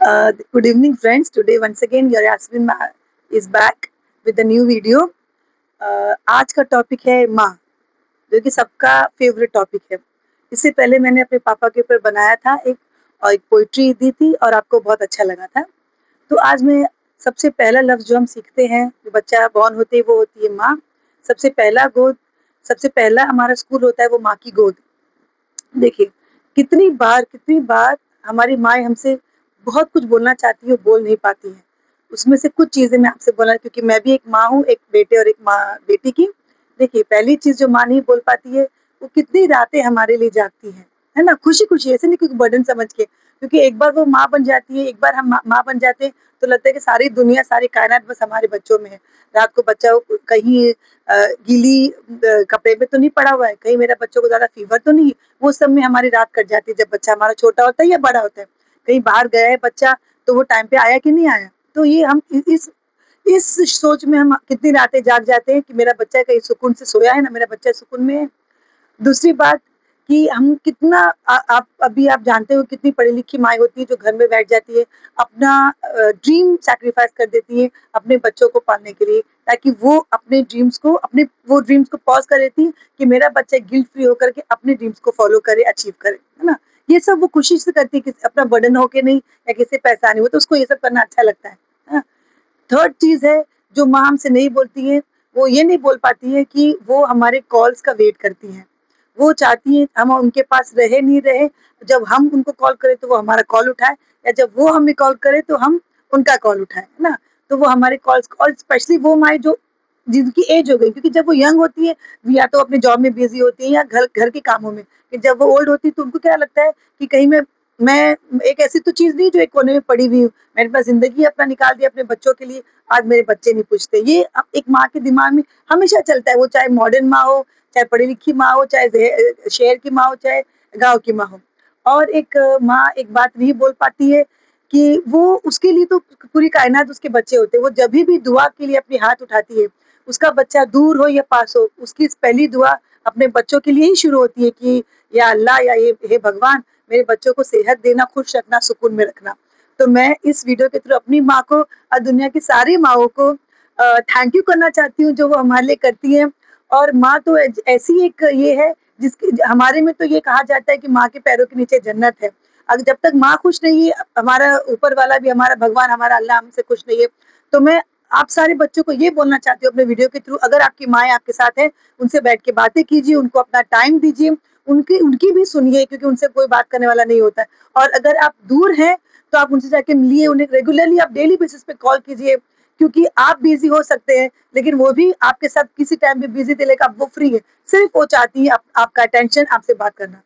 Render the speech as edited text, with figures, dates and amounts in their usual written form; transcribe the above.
Good evening, friends. Today, once again, your Yasmin is back with a new video. आज का topic है माँ, जो कि सबका फेवरेट टॉपिक है। इससे पहले मैंने अपने पापा के ऊपर बनाया था एक पोइट्री दी थी और आपको बहुत अच्छा लगा था। तो आज मैं सबसे पहला लफ्ज़ जो हम सीखते हैं, जो बच्चा बॉर्न होते ही वो होती है माँ। सबसे पहला हमारा स्कूल होता है वो माँ की गोद। देखिए, कितनी बार हमारी माएँ हमसे बहुत कुछ बोलना चाहती है, बोल नहीं पाती हैं। उसमें से कुछ चीज़ें मैं आपसे बोलना क्योंकि मैं भी एक माँ हूँ, एक बेटे और एक बेटी की। देखिए, पहली चीज़ जो माँ नहीं बोल पाती है, वो कितनी रातें हमारे लिए जागती है ना? खुशी-खुशी ऐसे नहीं क्योंकि बर्डन समझ के, क्योंकि एक बार वो माँ बन जाती है, एक बार हम माँ बन जाते हैं, तो लगता है कि सारी दुनिया, सारी कायनात बस हमारे बच्चों में है। रात को बच्चा कहीं गीली कपड़े में तो नहीं पड़ा हुआ है, कहीं मेरे बच्चों को ज़्यादा फ़ीवर तो नहीं है, वो सब में हमारी रात कट जाती है जब बच्चा हमारा छोटा होता है या बड़ा होता है। कहीं बाहर गया है बच्चा तो वो टाइम पे आया कि नहीं आया। तो ये हम इस सोच में हम कितनी रातें जाग जाते हैं कि मेरा बच्चा कहीं सुकून से सोया है ना, मेरा बच्चा सुकून में है। दूसरी बात कि हम कितना आप जानते हो कितनी पढ़ी-लिखी माएँ होती हैं जो घर में बैठ जाती है, अपना ड्रीम सैक्रिफाइस कर देती है अपने बच्चों को पालने के लिए, ताकि वो वो ड्रीम्स को पॉज़ कर देती है कि मेरा बच्चा गिल्ट फ्री होकर के अपने ड्रीम्स को फ़ॉलो करे, अचीव करे, है ना? ये सब वो खुशी से करती है कि अपना बर्डन हो के नहीं या किसी से पैसा नहीं हो, तो उसको ये सब करना अच्छा लगता है ना? थर्ड चीज़ है, जो माँ हमसे नहीं बोलती है, वो ये नहीं बोल पाती है कि वो हमारे कॉल्स का वेट करती हैं। वो चाहती हैं हम उनके पास रहे नहीं रहे, जब हम उनको कॉल करें तो वो हमारा कॉल उठाएँ या जब वो हमें कॉल करें तो हम उनका कॉल उठाएँ, है ना? तो वो हमारे कॉल्स और स्पेशली वो माएँ जो जिनकी एज हो गई क्योंकि जब वो यंग होती है, या तो अपने जॉब में बिज़ी होती है या घर घर के कामों में। कि जब वो ओल्ड होती है तो उनको क्या लगता है कि कहीं मैं एक ऐसी तो चीज़ नहीं जो एक कोने में पड़ी हुई हूँ। मैंने अपना ज़िंदगी अपना निकाल दिया अपने बच्चों के लिए, आज मेरे बच्चे नहीं पूछते। ये एक माँ के दिमाग में हमेशा चलता है, वो चाहे मॉडर्न माँ हो, चाहे पढ़ी-लिखी माँ हो, चाहे शहर की माँ हो, चाहे गाँव की माँ हो। और एक माँ एक बात नहीं बोल पाती है कि वो उसके लिए तो पूरी कायनात उसके बच्चे होते हैं। वो जभी भी दुआ के लिए अपने हाथ उठाती है, उसका बच्चा दूर हो या पास हो, उसकी पहली दुआ अपने बच्चों के लिए ही शुरू होती है कि या अल्लाह या ये हे भगवान मेरे बच्चों को सेहत देना, खुश रखना, सुकून में रखना। तो मैं इस वीडियो के थ्रू अपनी माँ को और दुनिया की सारी माँओं को थैंक यू करना चाहती हूँ जो वो हमारे लिए करती हैं। और माँ तो ऐसी एक ये है जिसकी हमारे में तो ये कहा जाता है कि माँ के पैरों के नीचे जन्नत है। अगर जब तक माँ खुश नहीं है, हमारा ऊपर वाला भी हमारा भगवान, हमारा अल्लाह हमसे खुश नहीं है। तो मैं आप सारे बच्चों को ये बोलना चाहती हूँ अपने वीडियो के थ्रू, अगर आपकी माएँ आपके साथ हैं, उनसे बैठ के बातें कीजिए, उनको अपना टाइम दीजिए, उनकी उनकी भी सुनिए क्योंकि उनसे कोई बात करने वाला नहीं होता है। और अगर आप दूर हैं, तो आप उनसे जाके मिलिए, उन्हें रेगुलरली आप डेली बेसिस पे कॉल कीजिए क्योंकि आप बिज़ी हो सकते हैं, लेकिन वो भी आपके साथ किसी टाइम पे बिज़ी थे लेकिन अब वो फ्री है। सिर्फ़ वो चाहती है आपका अटेंशन, आपसे बात करना।